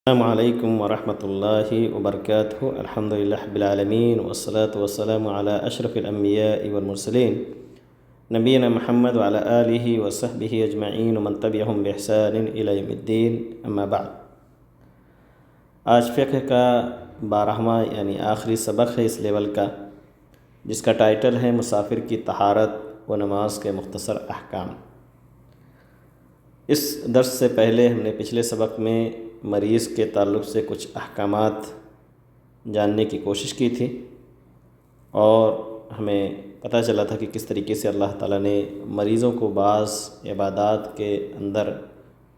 السلام علیکم ورحمۃ اللہ وبرکاتہ۔ الحمدللہ رب العالمین والصلاة والسلام علی اشرف الانبیاء والمرسلین نبینا محمد وعلی آلہ وصحبہ اجمعین ومن تبعہم بإحسان الی یوم الدین، اما بعد۔ آج فقہ کا 12واں یعنی آخری سبق ہے اس لیول کا، جس کا ٹائٹل ہے مسافر کی طہارت و نماز کے مختصر احکام۔ اس درس سے پہلے ہم نے پچھلے سبق میں مریض کے تعلق سے کچھ احکامات جاننے کی کوشش کی تھی، اور ہمیں پتہ چلا تھا کہ کس طریقے سے اللہ تعالیٰ نے مریضوں کو بعض عبادات کے اندر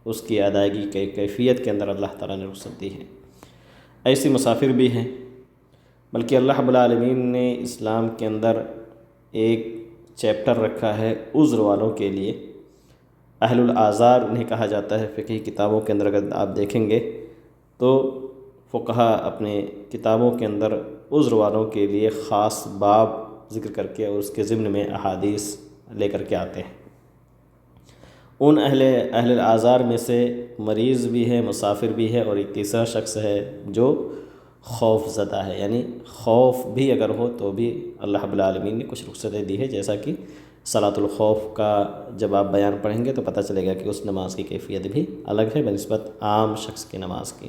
اس کی ادائیگی کے کیفیت کے اندر اللہ تعالیٰ نے رخصت دی ہے۔ ایسی مسافر بھی ہیں، بلکہ اللہ رب العالمین نے اسلام کے اندر ایک چیپٹر رکھا ہے عذر والوں کے لیے۔ اہل الاعذار انہیں کہا جاتا ہے۔ فقہی کتابوں کے اندر اگر آپ دیکھیں گے تو فقہا اپنے کتابوں کے اندر عذر والوں کے لیے خاص باب ذکر کر کے اور اس کے ضمن میں احادیث لے کر کے آتے ہیں۔ ان اہل الاعذار میں سے مریض بھی ہے، مسافر بھی ہے، اور ایک تیسرا شخص ہے جو خوف زدہ ہے، یعنی خوف بھی اگر ہو تو بھی اللہ رب العالمین نے کچھ رخصتیں دی ہے، جیسا کہ صلاۃ الخوف کا جب آپ بیان پڑھیں گے تو پتہ چلے گا کہ اس نماز کی کیفیت بھی الگ ہے بنسبت عام شخص کی نماز کی۔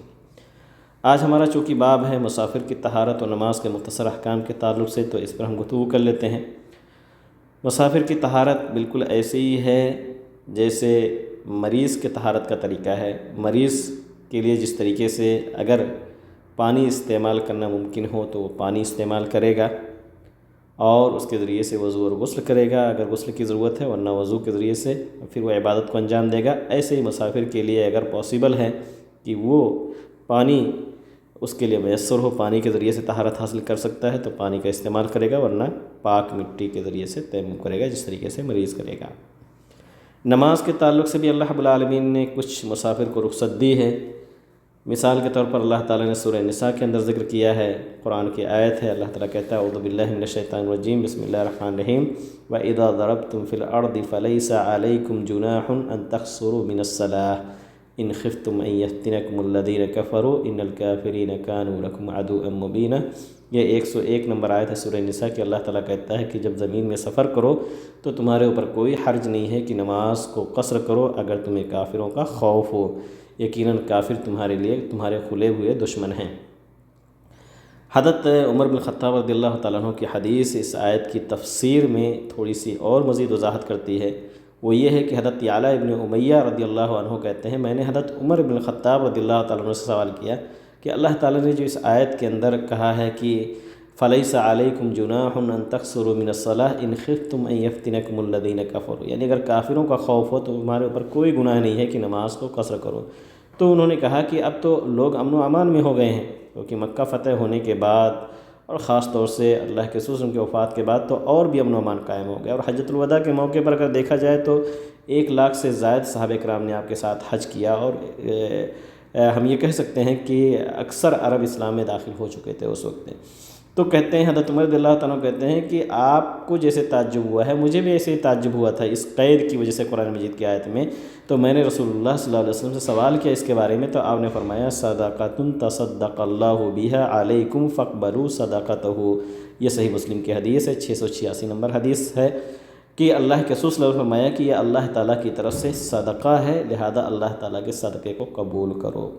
آج ہمارا چونکہ باب ہے مسافر کی طہارت و نماز کے مختصر احکام کے تعلق سے، تو اس پر ہم گفتگو کر لیتے ہیں۔ مسافر کی طہارت بالکل ایسے ہی ہے جیسے مریض کے طہارت کا طریقہ ہے۔ مریض کے لیے جس طریقے سے اگر پانی استعمال کرنا ممکن ہو تو وہ پانی استعمال کرے گا، اور اس کے ذریعے سے وضو اور غسل کرے گا اگر غسل کی ضرورت ہے، ورنہ وضو کے ذریعے سے پھر وہ عبادت کو انجام دے گا۔ ایسے ہی مسافر کے لیے اگر پاسبل ہے کہ وہ پانی اس کے لیے میسر ہو، پانی کے ذریعے سے طہارت حاصل کر سکتا ہے تو پانی کا استعمال کرے گا، ورنہ پاک مٹی کے ذریعے سے تیمم کرے گا، جس طریقے سے مریض کرے گا۔ نماز کے تعلق سے بھی اللہ رب العالمین نے کچھ مسافر کو رخصت دی ہے۔ مثال کے طور پر اللہ تعالیٰ نے سورہ نساء کے اندر ذکر کیا ہے، قرآن کی آیت ہے، اللہ تعالیٰ کہتا ہے اعوذ باللہ من الشیطان الرجیم بسم اللہ الرحمن الرحیم وَإِذَا ضَرَبْتُمْ فِي الْأَرْضِ فَلَيْسَ عَلَيْكُمْ جُنَاحٌ أَن تَقْصُرُوا مِنَ الصَّلَاةِ إِنْ خِفْتُمْ أَن يَفْتِنَكُمُ الَّذِينَ كَفَرُوا إِنَّ الْكَافِرِينَ كَانُوا لَكُمْ عَدُوًّا مُّبِينًا۔ یہ 101 نمبر آیت ہے سورہ نساء کی۔ اللہ تعالیٰ کہتا ہے کہ جب زمین میں سفر کرو تو تمہارے اوپر کوئی حرج نہیں ہے کہ نماز کو قصر کرو اگر تمہیں کافروں کا خوف ہو، یقیناً کافر تمہارے لیے تمہارے کھلے ہوئے دشمن ہیں۔ حضرت عمر بن خطاب رضی اللہ تعالیٰ عنہ کی حدیث اس آیت کی تفسیر میں تھوڑی سی اور مزید وضاحت کرتی ہے۔ وہ یہ ہے کہ حضرت یعلا ابن امیہ رضی اللہ عنہ کہتے ہیں، میں نے حضرت عمر بن خطاب رضی اللہ تعالیٰ عنہ سے سوال کیا کہ اللہ تعالیٰ نے جو اس آیت کے اندر کہا ہے کہ فَلَيْسَ عَلَيْكُمْ جُنَاحٌ أَن تَقْصُرُوا مِنَ الصَّلَاةِ إِنْ خِفْتُمْ أَن يَفْتِنَكُمُ الَّذِينَ كَفَرُوا، یعنی اگر کافروں کا خوف ہو تو تمہارے اوپر کوئی گناہ نہیں ہے کہ نماز کو قصر کرو۔ تو انہوں نے کہا کہ اب تو لوگ امن و امان میں ہو گئے ہیں، کیونکہ مکہ فتح ہونے کے بعد اور خاص طور سے اللہ کے رسول کے وفات کے بعد تو اور بھی امن و امان قائم ہو گیا، اور حجۃ الوداع کے موقع پر اگر دیکھا جائے تو 1 لاکھ سے زائد صحابہ کرام نے آپ کے ساتھ حج کیا، اور ہم یہ کہہ سکتے ہیں کہ اکثر عرب اسلام میں داخل ہو چکے تھے اس وقت۔ تو کہتے ہیں حضرت عمر رضی اللہ تعالیٰ کہتے ہیں کہ آپ کو جیسے تعجب ہوا ہے مجھے بھی ایسے ہی تعجب ہوا تھا اس قید کی وجہ سے قرآن مجید کی آیت میں۔ تو میں نے رسول اللہ صلی اللہ علیہ وسلم سے سوال کیا اس کے بارے میں، تو آپ نے فرمایا صدقۃ تصدق اللہ بہا علیکم فاقبلوا صدقتہ۔ یہ صحیح مسلم کی حدیث ہے، 686 نمبر حدیث ہے کہ اللہ کے رسول صلی اللہ علیہ وسلم نے فرمایا کہ یہ اللہ تعالیٰ کی طرف سے صدقہ ہے، لہذا اللہ تعالیٰ کے صدقے کو قبول کرو۔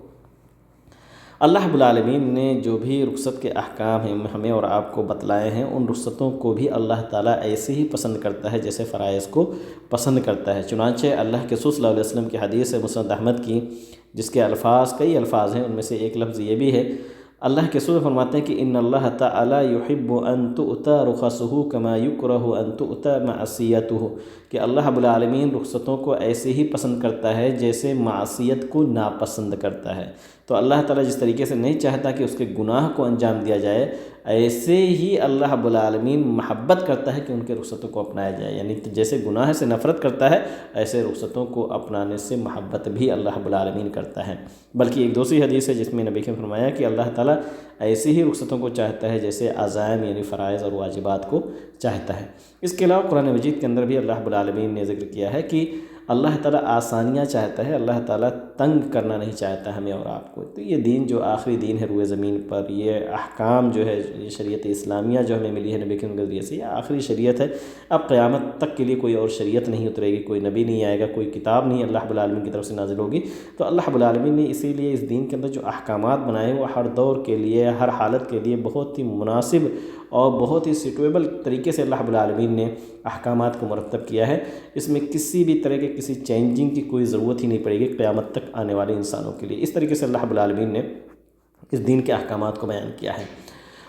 اللہ رب العالمین نے جو بھی رخصت کے احکام ہیں ہمیں اور آپ کو بتلائے ہیں، ان رخصتوں کو بھی اللہ تعالیٰ ایسے ہی پسند کرتا ہے جیسے فرائض کو پسند کرتا ہے۔ چنانچہ اللہ کے رسول صلی اللہ علیہ وسلم کی حدیث ہے مسند احمد کی، جس کے کئی الفاظ ہیں، ان میں سے ایک لفظ یہ بھی ہے، اللہ کے رسول فرماتے ہیں کہ ان اللہ تعالیٰ یحب ان تؤتی رخصہ کما یکرہ ان تؤتی معصیتہ، کہ اللہ رب العالمین رخصتوں کو ایسے ہی پسند کرتا ہے جیسے معصیت کو ناپسند کرتا ہے۔ تو اللہ تعالیٰ جس طریقے سے نہیں چاہتا کہ اس کے گناہ کو انجام دیا جائے، ایسے ہی اللہ رب العالمین محبت کرتا ہے کہ ان کے رخصتوں کو اپنایا جائے، یعنی جیسے گناہ سے نفرت کرتا ہے ایسے رخصتوں کو اپنانے سے محبت بھی اللہ رب العالمین کرتا ہے۔ بلکہ ایک دوسری حدیث ہے جس میں نبی نے فرمایا کہ اللہ تعالیٰ ایسے ہی رخصتوں کو چاہتا ہے جیسے عزائم یعنی فرائض اور واجبات کو چاہتا ہے۔ اس کے علاوہ قرآن مجید کے اندر بھی اللہ رب العالمین نے ذکر کیا ہے کہ اللہ تعالیٰ آسانیاں چاہتا ہے، اللہ تعالیٰ تنگ کرنا نہیں چاہتا ہمیں اور آپ کو۔ تو یہ دین جو آخری دین ہے روئے زمین پر، یہ احکام جو ہے، یہ شریعت اسلامیہ جو ہمیں ملی ہے نبی کے ذریعے سے، یہ آخری شریعت ہے۔ اب قیامت تک کے لیے کوئی اور شریعت نہیں اترے گی، کوئی نبی نہیں آئے گا، کوئی کتاب نہیں اللہ رب العالمین کی طرف سے نازل ہوگی۔ تو اللہ رب العالمین نے اسی لیے اس دین کے اندر جو احکامات بنائے وہ ہر دور کے لیے، ہر حالت کے لیے بہت ہی مناسب اور بہت ہی سیٹویبل طریقے سے اللہ رب العالمین نے احکامات کو مرتب کیا ہے۔ اس میں کسی بھی طرح کے کسی چینجنگ کی کوئی ضرورت ہی نہیں پڑے گی قیامت تک آنے والے انسانوں کے لیے۔ اس طریقے سے اللہ رب العالمین نے اس دین کے احکامات کو بیان کیا ہے،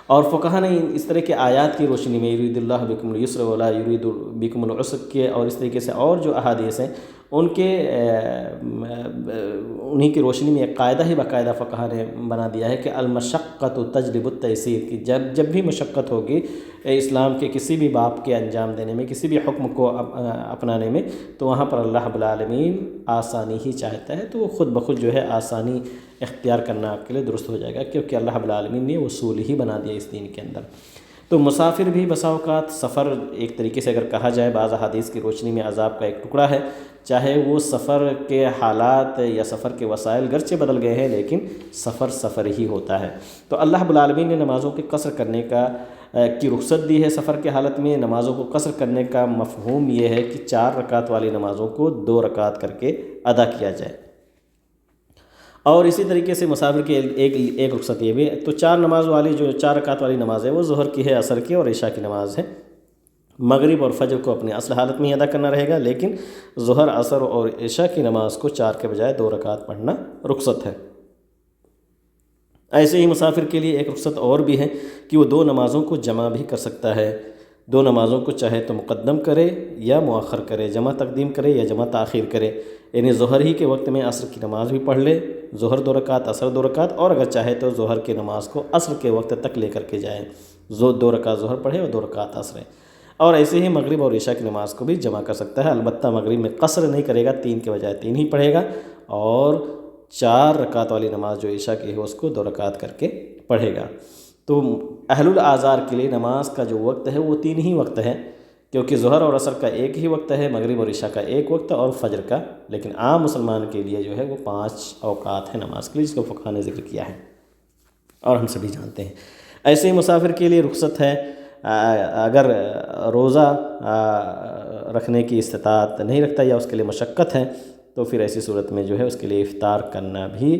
اور فقہا نے اس طرح کے آیات کی روشنی میں یرید اللہ بکم اليسر ولا یرید بکم العسر کے، اور اس طریقے سے اور جو احادیث ہیں ان کے انہی کی روشنی میں ایک قاعدہ ہی باقاعدہ فقہا نے بنا دیا ہے کہ المشقۃ تجلب التیسیر، کہ جب بھی مشقت ہوگی اسلام کے کسی بھی باب کے انجام دینے میں، کسی بھی حکم کو اپنانے میں، تو وہاں پر اللہ رب العالمین آسانی ہی چاہتا ہے، تو وہ خود بخود جو ہے آسانی اختیار کرنا آپ کے لیے درست ہو جائے گا، کیونکہ اللہ رب العالمین نے اصول ہی بنا دیا اس دین کے اندر۔ تو مسافر بھی بسا اوقات، سفر ایک طریقے سے اگر کہا جائے بعض احادیث کی روشنی میں عذاب کا ایک ٹکڑا ہے، چاہے وہ سفر کے حالات یا سفر کے وسائل گرچہ بدل گئے ہیں، لیکن سفر سفر ہی ہوتا ہے۔ تو اللہ رب العالمین نے نمازوں کے قصر کرنے کی رخصت دی ہے سفر کے حالت میں۔ نمازوں کو قصر کرنے کا مفہوم یہ ہے کہ 4 رکعت والی نمازوں کو 2 رکعت کر کے ادا کیا جائے، اور اسی طریقے سے مسافر کی ایک رخصت یہ بھی ہے۔ تو 4 نماز والی جو 4 رکعت والی نماز ہے وہ ظہر کی ہے، عصر کی اور عشاء کی نماز ہے۔ مغرب اور فجر کو اپنے اصل حالت میں ہی ادا کرنا رہے گا، لیکن ظہر، عصر اور عشاء کی نماز کو 4 کے بجائے 2 رکعت پڑھنا رخصت ہے۔ ایسے ہی مسافر کے لیے ایک رخصت اور بھی ہے کہ وہ 2 نمازوں کو جمع بھی کر سکتا ہے۔ 2 نمازوں کو چاہے تو مقدم کرے یا مؤخر کرے، جمع تقدیم کرے یا جمع تاخیر کرے، یعنی ظہر ہی کے وقت میں عصر کی نماز بھی پڑھ لے، ظہر 2 رکعت، عصر 2 رکعت، اور اگر چاہے تو ظہر کی نماز کو عصر کے وقت تک لے کر کے جائے، 2 رکعت ظہر پڑھے اور 2 رکعت عصر۔ اور ایسے ہی مغرب اور عشاء کی نماز کو بھی جمع کر سکتا ہے، البتہ مغرب میں قصر نہیں کرے گا، 3 کے بجائے 3 ہی پڑھے گا، اور 4 رکعت والی نماز جو عشاء کی ہے اس کو 2 رکعت کر کے پڑھے گا۔ تو اہل الاعذار کے لیے نماز کا جو وقت ہے وہ 3 ہی وقت ہے، کیونکہ ظہر اور عصر کا ایک ہی وقت ہے، مغرب اور عشاء کا ایک وقت اور فجر کا، لیکن عام مسلمان کے لیے جو ہے وہ 5 اوقات ہیں نماز کے لیے، جس کو فقہا نے ذکر کیا ہے اور ہم سبھی جانتے ہیں۔ ایسے ہی مسافر کے لیے رخصت ہے، اگر روزہ رکھنے کی استطاعت نہیں رکھتا یا اس کے لیے مشقت ہے، تو پھر ایسی صورت میں جو ہے اس کے لیے افطار کرنا بھی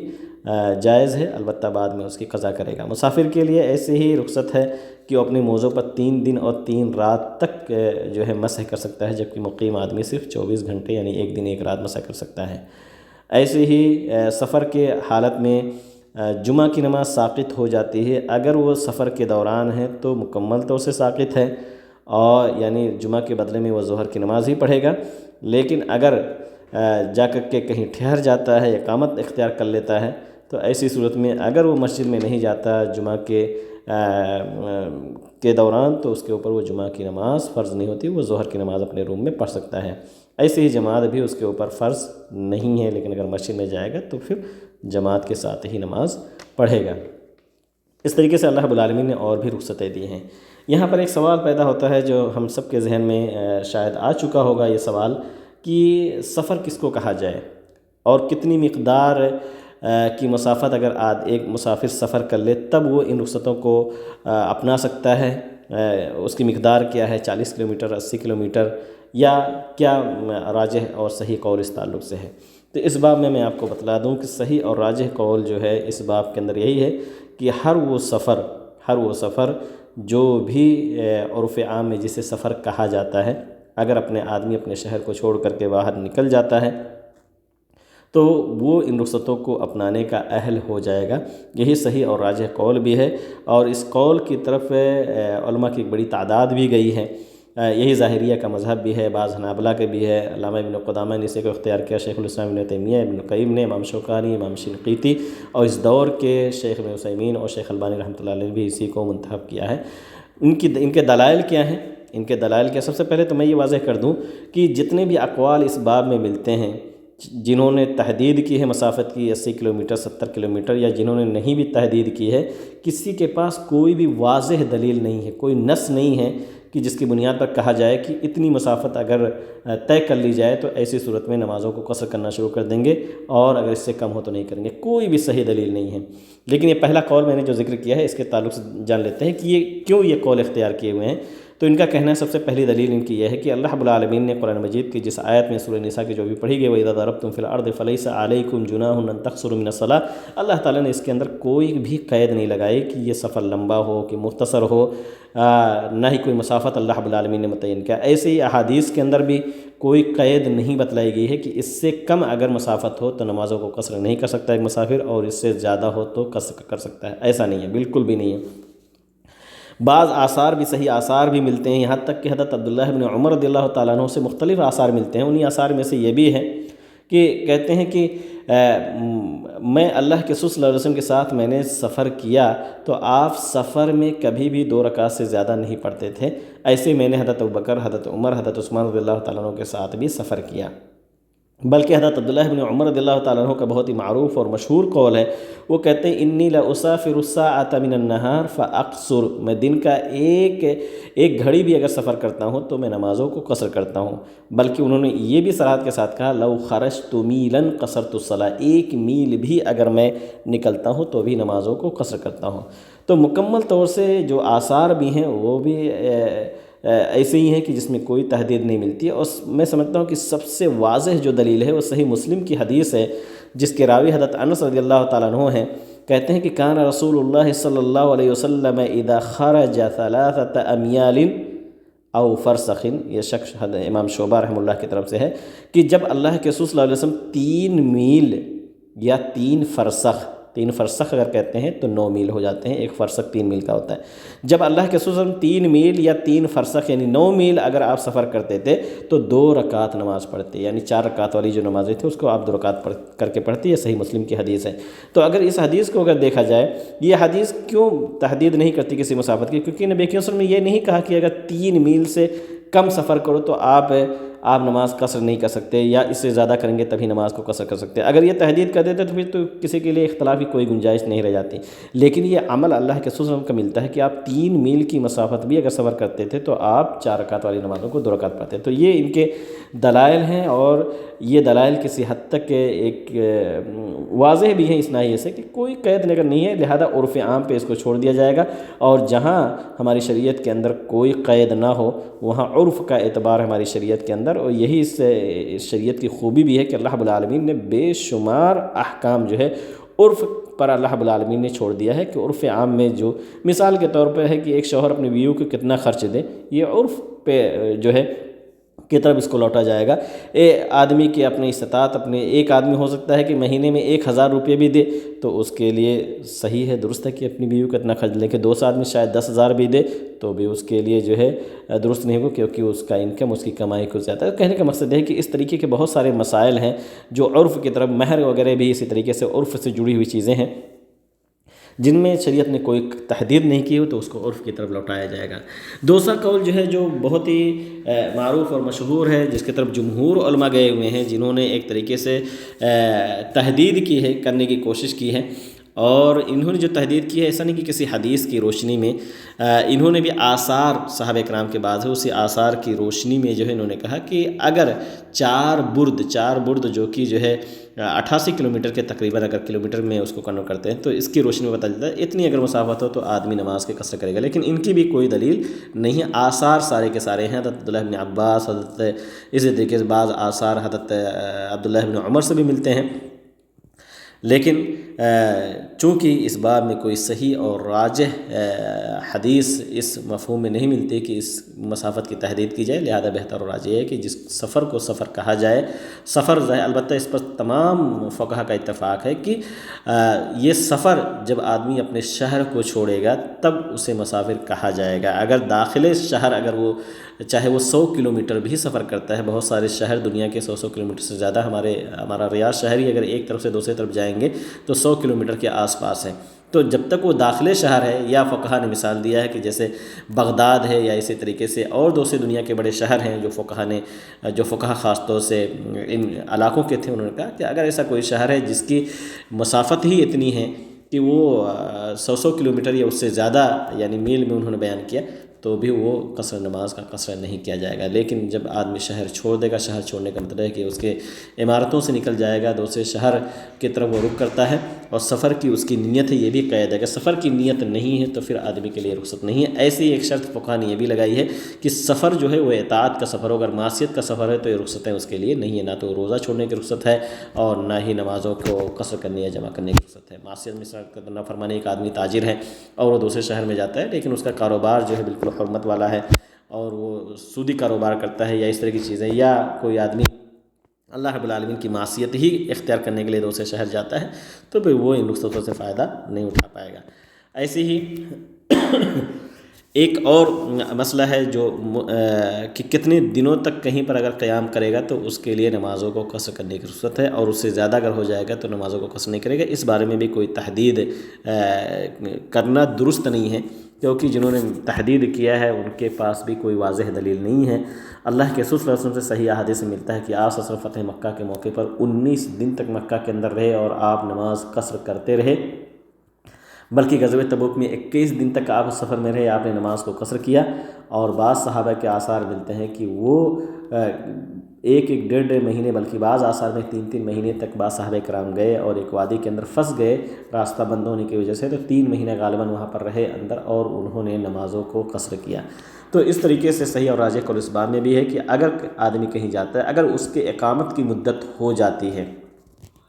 جائز ہے، البتہ بعد میں اس کی قضا کرے گا۔ مسافر کے لیے ایسے ہی رخصت ہے کہ وہ اپنے موضوع پر 3 دن اور 3 رات تک جو ہے مسح کر سکتا ہے، جبکہ مقیم آدمی صرف 24 گھنٹے یعنی 1 دن 1 رات مسح کر سکتا ہے۔ ایسے ہی سفر کے حالت میں جمعہ کی نماز ساقط ہو جاتی ہے، اگر وہ سفر کے دوران ہے تو مکمل طور سے ساقط ہے، اور یعنی جمعہ کے بدلے میں وہ ظہر کی نماز ہی پڑھے گا، لیکن اگر جا کر کے کہیں ٹھہر جاتا ہے، اقامت اختیار کر لیتا ہے، تو ایسی صورت میں اگر وہ مسجد میں نہیں جاتا جمعہ کے دوران، تو اس کے اوپر وہ جمعہ کی نماز فرض نہیں ہوتی، وہ ظہر کی نماز اپنے روم میں پڑھ سکتا ہے۔ ایسے ہی جماعت بھی اس کے اوپر فرض نہیں ہے، لیکن اگر مسجد میں جائے گا تو پھر جماعت کے ساتھ ہی نماز پڑھے گا۔ اس طریقے سے اللہ رب العالمین نے اور بھی رخصتیں دی ہیں۔ یہاں پر ایک سوال پیدا ہوتا ہے جو ہم سب کے ذہن میں شاید آ چکا ہوگا، یہ سوال کہ سفر کس کو کہا جائے، اور کتنی مقدار کی مسافت اگر ایک مسافر سفر کر لے تب وہ ان رخصتوں کو اپنا سکتا ہے، اس کی مقدار کیا ہے، 40 کلومیٹر، 80 کلومیٹر، یا کیا راجح اور صحیح قول اس تعلق سے ہے۔ تو اس باب میں آپ کو بتلا دوں کہ صحیح اور راجح قول جو ہے اس باب کے اندر یہی ہے کہ ہر وہ سفر جو بھی عرف عام میں جسے سفر کہا جاتا ہے، اگر اپنے آدمی اپنے شہر کو چھوڑ کر کے باہر نکل جاتا ہے تو وہ ان رخصتوں کو اپنانے کا اہل ہو جائے گا۔ یہی صحیح اور راجح قول بھی ہے، اور اس قول کی طرف علماء کی ایک بڑی تعداد بھی گئی ہے۔ یہی ظاہریہ کا مذہب بھی ہے، بعض حنابلہ کے بھی ہے، علامہ ابن قدامہ نے اسے کو اختیار کیا، شیخ الاسلام ابن تیمیہ، ابن قیم نے، امام شوکانی، امام شنقیطی، اور اس دور کے شیخ ابن عثیمین اور شیخ البانی رحمۃ اللہ علیہ نے بھی اسی کو منتخب کیا ہے۔ ان کے دلائل کیا ہیں؟ ان کے دلائل کیا؟ سب سے پہلے تو میں یہ واضح کر دوں کہ جتنے بھی اقوال اس باب میں ملتے ہیں جنہوں نے تحدید کی ہے مسافت کی 80 کلومیٹر 70 کلومیٹر، یا جنہوں نے نہیں بھی تحدید کی ہے، کسی کے پاس کوئی بھی واضح دلیل نہیں ہے، کوئی نص نہیں ہے کہ جس کی بنیاد پر کہا جائے کہ اتنی مسافت اگر طے کر لی جائے تو ایسی صورت میں نمازوں کو قصر کرنا شروع کر دیں گے، اور اگر اس سے کم ہو تو نہیں کریں گے۔ کوئی بھی صحیح دلیل نہیں ہے۔ لیکن یہ پہلا قول میں نے جو ذکر کیا ہے، اس کے تعلق سے جان لیتے ہیں کہ یہ کیوں یہ قول اختیار کیے ہوئے ہیں۔ تو ان کا کہنا ہے، سب سے پہلی دلیل ان کی یہ ہے کہ اللہ رب العالمین نے قرآن مجید کی جس آیت میں سورہ نساء کی جو بھی پڑھی گئی وَإِذَا ضَرَبْتُمْ فِي الْأَرْضِ فَلَيْسَ عَلَيْكُمْ جُنَاحٌ أَن تَقْصُرُوا مِنَ الصَّلَاةِ، اللہ تعالیٰ نے اس کے اندر کوئی بھی قید نہیں لگائی کہ یہ سفر لمبا ہو کہ مختصر ہو، نہ ہی کوئی مسافت اللہ رب العالمین نے متعین کیا۔ ایسے ہی احادیث کے اندر بھی کوئی قید نہیں بتلائی گئی ہے کہ اس سے کم اگر مسافت ہو تو نمازوں کو قصر نہیں کر سکتا ایک مسافر، اور اس سے زیادہ ہو تو قصر کر سکتا ہے۔ ایسا نہیں ہے، بالکل بھی نہیں ہے۔ بعض آثار بھی، صحیح آثار بھی ملتے ہیں، یہاں تک کہ حضرت عبداللہ بن عمر رضی اللہ تعالیٰ عنہ سے مختلف آثار ملتے ہیں۔ انہی آثار میں سے یہ بھی ہے کہ کہتے ہیں کہ میں اللہ کے رسول صلی اللہ علیہ وسلم کے ساتھ میں نے سفر کیا تو آپ سفر میں کبھی بھی 2 رکعت سے زیادہ نہیں پڑھتے تھے۔ ایسے میں نے حضرت ابوبکر، حضرت عمر، حضرت عثمان رضی اللہ تعالیٰ عنہ کے ساتھ بھی سفر کیا۔ بلکہ حضرت عبداللہ بن عمر رضی اللہ تعالیٰ عنہ کا بہت ہی معروف اور مشہور قول ہے، وہ کہتے ہیں انی لاسافر الساعۃ من النہار فاقصر، میں دن کا ایک گھڑی بھی اگر سفر کرتا ہوں تو میں نمازوں کو قصر کرتا ہوں۔ بلکہ انہوں نے یہ بھی صراحت کے ساتھ کہا لو خرجت میلا قصرت الصلاۃ، 1 میل بھی اگر میں نکلتا ہوں تو بھی نمازوں کو قصر کرتا ہوں۔ تو مکمل طور سے جو آثار بھی ہیں وہ بھی ایسے ہی ہیں کہ جس میں کوئی تحدید نہیں ملتی ہے۔ اور میں سمجھتا ہوں کہ سب سے واضح جو دلیل ہے وہ صحیح مسلم کی حدیث ہے، جس کے راوی حضرت انس رضی اللہ تعالیٰ عنہ ہیں۔ کہتے ہیں کہ کان رسول اللہ صلی اللہ علیہ وسلم اذا خرج 3 امیال او فرسخ، یہ شخص امام شعبہ رحمہ اللہ کی طرف سے ہے کہ جب اللہ کے رسول صلی اللہ علیہ وسلم 3 میل یا 3 فرسخ، 3 فرسخ اگر کہتے ہیں تو 9 میل ہو جاتے ہیں، 1 فرسخ 3 میل کا ہوتا ہے۔ جب اللہ کے رسول صلی اللہ علیہ وسلم 3 میل یا 3 فرسخ یعنی 9 میل اگر آپ سفر کرتے تھے تو 2 رکعت نماز پڑھتے، یعنی 4 رکعت والی جو نمازیں تھیں اس کو آپ 2 رکعت کر کے پڑھتے۔ یہ صحیح مسلم کی حدیث ہے۔ تو اگر اس حدیث کو اگر دیکھا جائے، یہ حدیث کیوں تحدید نہیں کرتی کسی مسافت کی؟ کیونکہ نبی کریم صلی اللہ علیہ وسلم نے یہ نہیں کہا کہ اگر 3 میل سے کم سفر کرو تو آپ نماز قصر نہیں کر سکتے، یا اس سے زیادہ کریں گے تبھی نماز کو قصر کر سکتے۔ اگر یہ تحدید کر دیتے تو پھر تو کسی کے لیے اختلاف کی کوئی گنجائش نہیں رہ جاتی۔ لیکن یہ عمل اللہ کے رسول صلی اللہ علیہ وسلم کا ملتا ہے کہ آپ 3 میل کی مسافت بھی اگر سفر کرتے تھے تو آپ 4 رکعت والی نمازوں کو 2 رکعت پڑھتے۔ تو یہ ان کے دلائل ہیں، اور یہ دلائل کسی حد تک ایک واضح بھی ہیں اس ناحیے سے کہ کوئی قید نگر نہیں ہے، لہذا عرف عام پہ اس کو چھوڑ دیا جائے گا، اور جہاں ہماری شریعت کے اندر کوئی قید نہ ہو وہاں عرف کا اعتبار ہماری شریعت کے اندر۔ اور یہی اس شریعت کی خوبی بھی ہے کہ اللہ رب العالمین نے بے شمار احکام جو ہے عرف پر اللہ رب العالمین نے چھوڑ دیا ہے، کہ عرف عام میں جو مثال کے طور پہ ہے کہ ایک شوہر اپنی بیوی کو کتنا خرچ دے، یہ عرف پہ جو ہے کی طرف اس کو لوٹا جائے گا۔ آدمی کی اپنی استطاعت، اپنے ایک آدمی ہو سکتا ہے کہ مہینے میں 1000 روپے بھی دے تو اس کے لیے صحیح ہے، درست ہے کہ اپنی بیوی کو اتنا خرچ لے، کہ 2 آدمی شاید 10,000 بھی دے تو بھی اس کے لیے جو ہے درست نہیں ہوگا، کیونکہ اس کا انکم، اس کی کمائی کچھ زیادہ ہے۔ کہنے کا مقصد ہے کہ اس طریقے کے بہت سارے مسائل ہیں جو عرف کی طرف، مہر وغیرہ بھی اسی طریقے سے عرف سے جڑی ہوئی چیزیں ہیں جن میں شریعت نے کوئی تحدید نہیں کی ہو تو اس کو عرف کی طرف لوٹایا جائے گا۔ دوسرا قول جو ہے جو بہت ہی معروف اور مشہور ہے، جس کی طرف جمہور علماء گئے ہوئے ہیں، جنہوں نے ایک طریقے سے تحدید کی ہے، کرنے کی کوشش کی ہے، اور انہوں نے جو تحدید کی ہے ایسا نہیں کہ کسی حدیث کی روشنی میں، انہوں نے بھی آثار صحابہ کرام کے بعد ہے، اسی آثار کی روشنی میں جو ہے انہوں نے کہا کہ اگر 4 برد جو کہ جو ہے 88 کلومیٹر کے تقریباً اگر کلومیٹر میں اس کو کنورٹ کرتے ہیں تو اس کی روشنی میں بتا جاتا ہے اتنی اگر مسافت ہو تو آدمی نماز کے قصر کرے گا۔ لیکن ان کی بھی کوئی دلیل نہیں ہے، آثار سارے کے سارے ہیں، حضرت عبداللہ بن عباس، حضرت اسی طریقے سے بعض آثار حضرت عبداللہ بن عمر سے بھی ملتے ہیں۔ لیکن چونکہ اس باب میں کوئی صحیح اور راجح حدیث اس مفہوم میں نہیں ملتی کہ اس مسافت کی تحدید کی جائے، لہذا بہتر اور راجح ہے کہ جس سفر کو سفر کہا جائے، سفر البتہ اس پر تمام فقہا کا اتفاق ہے کہ یہ سفر جب آدمی اپنے شہر کو چھوڑے گا تب اسے مسافر کہا جائے گا۔ اگر داخل شہر اگر وہ چاہے وہ 100 کلومیٹر بھی سفر کرتا ہے، بہت سارے شہر دنیا کے 100 کلومیٹر سے زیادہ، ہمارا ریاض شہر ہی اگر ایک طرف سے دوسری طرف جائیں گے تو 100 کلومیٹر کے آس پاس ہے، تو جب تک وہ داخل شہر ہے، یا فقہا نے مثال دیا ہے کہ جیسے بغداد ہے یا اسی طریقے سے اور دوسرے دنیا کے بڑے شہر ہیں جو فقہا خاص طور سے ان علاقوں کے تھے، انہوں نے کہا کہ اگر ایسا کوئی شہر ہے جس کی مسافت ہی اتنی ہے کہ وہ 100 کلومیٹر یا اس سے زیادہ یعنی میل میں انہوں نے بیان کیا، تو بھی وہ قصر نماز کا قصر نہیں کیا جائے گا۔ لیکن جب آدمی شہر چھوڑ دے گا، شہر چھوڑنے کا مطلب ہے کہ اس کے عمارتوں سے نکل جائے گا، دوسرے شہر کی طرف وہ رخ کرتا ہے، اور سفر کی اس کی نیت ہے، یہ بھی قید ہے کہ سفر کی نیت نہیں ہے تو پھر آدمی کے لیے رخصت نہیں ہے۔ ایسی ہی ایک شرط فقہا نے یہ بھی لگائی ہے کہ سفر جو ہے وہ اطاعت کا سفر ہو، اگر معصیت کا سفر ہے تو یہ رخصتیں اس کے لیے نہیں ہے، نہ تو روزہ چھوڑنے کی رخصت ہے اور نہ ہی نمازوں کو قصر کرنے یا جمع کرنے کی رخصت ہے۔ معصیت مثال نافرمانی، ایک آدمی تاجر ہے اور وہ دوسرے شہر میں جاتا ہے لیکن اس کا کاروبار جو ہے بالکل حرمت والا ہے اور وہ سودی کاروبار کرتا ہے یا اس طرح کی چیزیں، یا کوئی آدمی اللہ رب العالمین کی معصیت ہی اختیار کرنے کے لیے دوسرے شہر جاتا ہے، تو پھر وہ ان رخصتوں سے فائدہ نہیں اٹھا پائے گا۔ ایسے ہی ایک اور مسئلہ ہے جو کہ کتنے دنوں تک کہیں پر اگر قیام کرے گا تو اس کے لیے نمازوں کو قصر کرنے کی رخصت ہے، اور اس سے زیادہ اگر ہو جائے گا تو نمازوں کو قصر نہیں کرے گا۔ اس بارے میں بھی کوئی تحدید کرنا درست نہیں ہے، کیونکہ جنہوں نے تحدید کیا ہے ان کے پاس بھی کوئی واضح دلیل نہیں ہے۔ اللہ کے رسول صلی اللہ علیہ وسلم سے صحیح احادیث سے ملتا ہے کہ آپ صلی اللہ علیہ وسلم فتح مکہ کے موقع پر 19 دن تک مکہ کے اندر رہے اور آپ نماز قصر کرتے رہے، بلکہ غزوہ تبوک میں 21 دن تک آپ سفر میں رہے، آپ نے نماز کو قصر کیا، اور بعض صحابہ کے آثار ملتے ہیں کہ وہ ایک ڈیڑھ مہینے، بلکہ بعض آثار میں 3 مہینے تک بعض صحابہ کرام گئے اور ایک وادی کے اندر پھنس گئے راستہ بند ہونے کی وجہ سے، تو 3 مہینے غالباً وہاں پر رہے اندر اور انہوں نے نمازوں کو قصر کیا۔ تو اس طریقے سے صحیح اور راجح قول اس بات میں بھی ہے کہ اگر آدمی کہیں جاتا ہے، اگر اس کے اقامت کی مدت ہو جاتی ہے،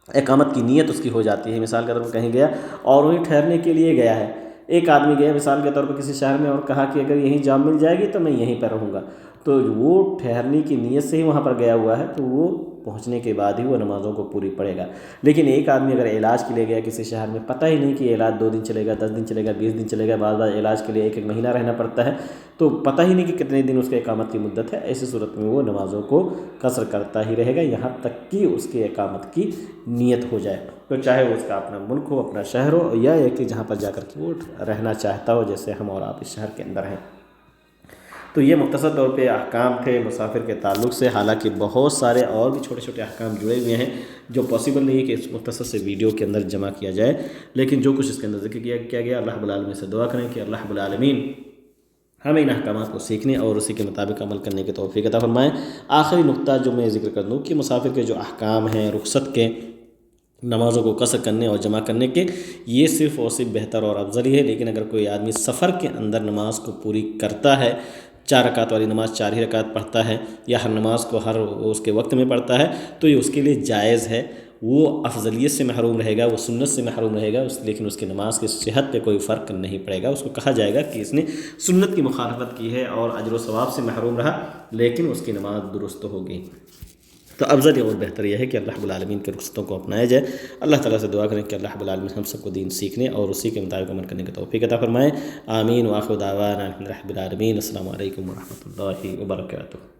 اقامت کی نیت اس کی ہو جاتی ہے، مثال کے طور پر کہیں گیا اور وہیں ٹھہرنے کے لیے گیا ہے، ایک آدمی گیا مثال کے طور پر کسی شہر میں اور کہا کہ اگر یہیں جاب مل جائے گی تو میں یہیں پر رہوں گا، تو وہ ٹھہرنے کی نیت سے ہی وہاں پر گیا ہوا ہے، تو وہ پہنچنے کے بعد ہی وہ نمازوں کو پوری پڑھے گا۔ لیکن ایک آدمی اگر علاج کے لیے گیا کسی شہر میں، پتہ ہی نہیں کہ علاج 2 دن چلے گا، 10 دن چلے گا، 20 دن چلے گا، بعض علاج کے لیے 1 مہینہ رہنا پڑتا ہے، تو پتہ ہی نہیں کہ کتنے دن اس کے اقامت کی مدت ہے، ایسی صورت میں وہ نمازوں کو قصر کرتا ہی رہے گا یہاں تک کہ اس کے اقامت کی نیت ہو جائے، تو چاہے وہ اس کا اپنا ملک ہو، اپنا شہر ہو، یا ایک جہاں پر جا کر کے وہ رہنا چاہتا ہو، جیسے ہم اور آپ اس شہر کے اندر ہیں۔ تو یہ مختصر طور پہ احکام تھے مسافر کے تعلق سے، حالانکہ بہت سارے اور بھی چھوٹے چھوٹے احکام جڑے ہوئے ہیں جو پاسبل نہیں ہے کہ اس مختصر سے ویڈیو کے اندر جمع کیا جائے، لیکن جو کچھ اس کے اندر ذکر کیا گیا، اللہ رب العالمین سے دعا کریں کہ اللہ رب العالمین ہمیں ان احکامات کو سیکھنے اور اسی کے مطابق عمل کرنے کی توفیق عطا فرمائیں۔ آخری نقطہ جو میں ذکر کر دوں کہ مسافر کے جو احکام ہیں رخصت کے، نمازوں کو قصر کرنے اور جمع کرنے کے، یہ صرف اور صرف بہتر اور افضل ہی ہے، لیکن اگر کوئی آدمی سفر کے اندر نماز کو پوری کرتا ہے، 4 رکعت والی نماز 4 ہی رکعت پڑھتا ہے، یا ہر نماز کو ہر اس کے وقت میں پڑھتا ہے، تو یہ اس کے لیے جائز ہے، وہ افضلیت سے محروم رہے گا، وہ سنت سے محروم رہے گا، لیکن اس کی نماز کی صحت پہ کوئی فرق نہیں پڑے گا، اس کو کہا جائے گا کہ اس نے سنت کی مخالفت کی ہے اور اجر و ثواب سے محروم رہا، لیکن اس کی نماز درست ہوگی۔ تو افضل اور بہتر یہ ہے کہ اللہ رب العالمین کے رخصتوں کو اپنایا جائے۔ اللہ تعالیٰ سے دعا کریں کہ اللہ رب العالمین ہم سب کو دین سیکھنے اور اسی کے مطابق عمل کرنے کی توفیق عطا فرمائے۔ آمین۔ وآخر دعوانا الحمد للہ رب العالمین۔ السلام علیکم ورحمۃ اللہ وبرکاتہ۔